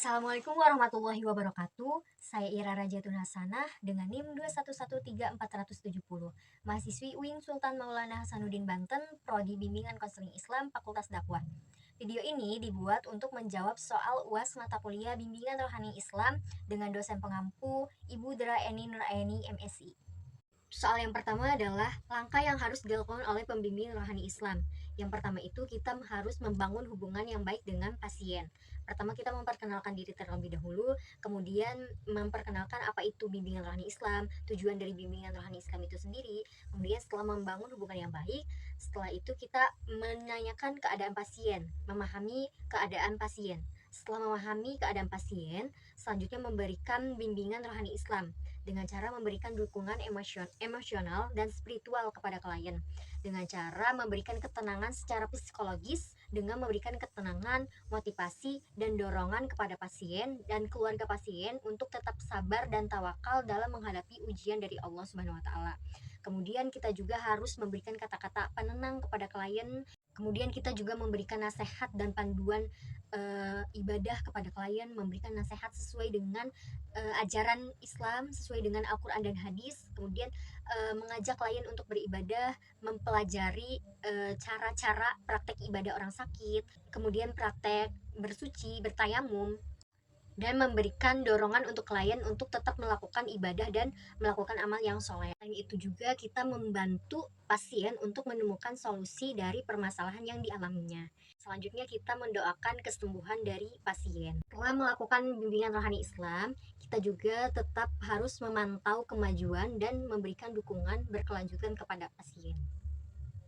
Assalamualaikum warahmatullahi wabarakatuh. Saya Ira Rajatun Hasanah dengan NIM 2113470, mahasiswi UIN Sultan Maulana Hasanuddin Banten, Prodi Bimbingan Konseling Islam Fakultas Dakwah. Video ini dibuat untuk menjawab soal UAS mata kuliah Bimbingan Rohani Islam dengan dosen pengampu Ibu Dra Eni Nuraini MSI. Soal yang pertama adalah langkah yang harus dilakukan oleh pembimbing rohani Islam. Yang pertama itu kita harus membangun hubungan yang baik dengan pasien. Pertama kita memperkenalkan diri terlebih dahulu, kemudian memperkenalkan apa itu bimbingan rohani Islam, tujuan dari bimbingan rohani Islam itu sendiri. Kemudian setelah membangun hubungan yang baik, setelah itu kita menanyakan keadaan pasien, memahami keadaan pasien. Setelah memahami keadaan pasien, selanjutnya memberikan bimbingan rohani Islam dengan cara memberikan dukungan emosional dan spiritual kepada klien, dengan cara memberikan ketenangan secara psikologis, dengan memberikan ketenangan, motivasi, dan dorongan kepada pasien dan keluarga pasien untuk tetap sabar dan tawakal dalam menghadapi ujian dari Allah Subhanahu wa Ta'ala. Kemudian kita juga harus memberikan kata-kata penenang kepada klien. Kemudian kita juga memberikan nasihat dan panduan ibadah kepada klien, memberikan nasihat sesuai dengan ajaran Islam, sesuai dengan Al-Quran dan hadis. Kemudian mengajak klien untuk beribadah, mempelajari cara-cara praktek ibadah orang sakit, kemudian praktek bersuci, bertayamum, dan memberikan dorongan untuk klien untuk tetap melakukan ibadah dan melakukan amal yang soleh. Selain itu juga kita membantu pasien untuk menemukan solusi dari permasalahan yang dialaminya. Selanjutnya kita mendoakan kesembuhan dari pasien. Setelah melakukan bimbingan rohani Islam, kita juga tetap harus memantau kemajuan dan memberikan dukungan berkelanjutan kepada pasien.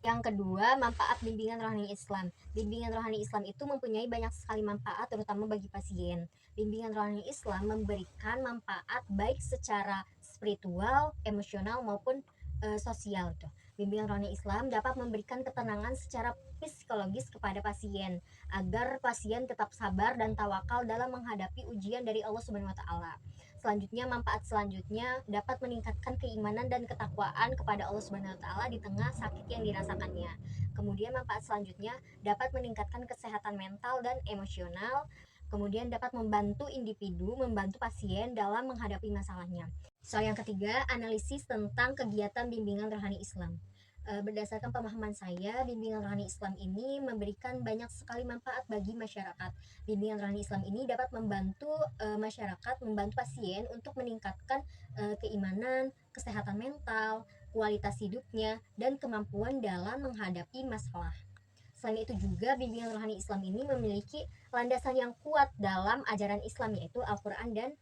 Yang kedua, manfaat bimbingan rohani Islam. Bimbingan rohani Islam itu mempunyai banyak sekali manfaat terutama bagi pasien. Bimbingan rohani Islam memberikan manfaat baik secara spiritual, emosional maupun sosial tuh. Bimbingan rohani Islam dapat memberikan ketenangan secara psikologis kepada pasien agar pasien tetap sabar dan tawakal dalam menghadapi ujian dari Allah Subhanahu wa Ta'ala. Selanjutnya, manfaat selanjutnya dapat meningkatkan keimanan dan ketakwaan kepada Allah Subhanahu wa Ta'ala di tengah sakit yang dirasakannya. Kemudian manfaat selanjutnya dapat meningkatkan kesehatan mental dan emosional. Kemudian dapat membantu individu, membantu pasien dalam menghadapi masalahnya. Soal yang ketiga, analisis tentang kegiatan bimbingan rohani Islam. Berdasarkan pemahaman saya, bimbingan rohani Islam ini memberikan banyak sekali manfaat bagi masyarakat. Bimbingan rohani Islam ini dapat membantu masyarakat, membantu pasien untuk meningkatkan keimanan, kesehatan mental, kualitas hidupnya, dan kemampuan dalam menghadapi masalah. Selain itu juga bimbingan rohani Islam ini memiliki landasan yang kuat dalam ajaran Islam, yaitu Al-Quran dan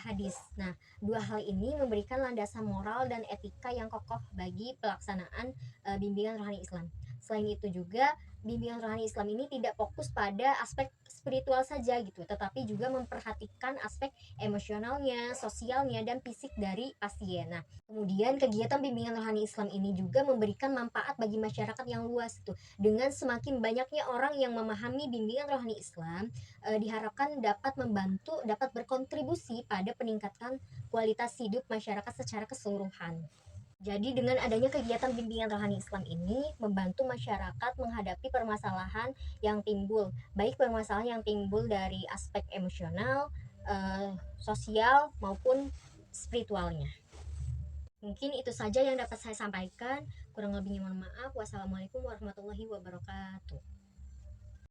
hadis. Nah, dua hal ini memberikan landasan moral dan etika yang kokoh bagi pelaksanaan bimbingan rohani Islam. Selain itu juga bimbingan rohani Islam ini tidak fokus pada aspek spiritual saja gitu, tetapi juga memperhatikan aspek emosionalnya, sosialnya, dan fisik dari pasien. Nah, kemudian kegiatan bimbingan rohani Islam ini juga memberikan manfaat bagi masyarakat yang luas itu. Dengan semakin banyaknya orang yang memahami bimbingan rohani Islam, diharapkan dapat membantu, dapat berkontribusi pada peningkatan kualitas hidup masyarakat secara keseluruhan. Jadi dengan adanya kegiatan bimbingan rohani Islam ini membantu masyarakat menghadapi permasalahan yang timbul, baik permasalahan yang timbul dari aspek emosional, sosial maupun spiritualnya. Mungkin itu saja yang dapat saya sampaikan. Kurang lebihnya mohon maaf. Wassalamualaikum warahmatullahi wabarakatuh.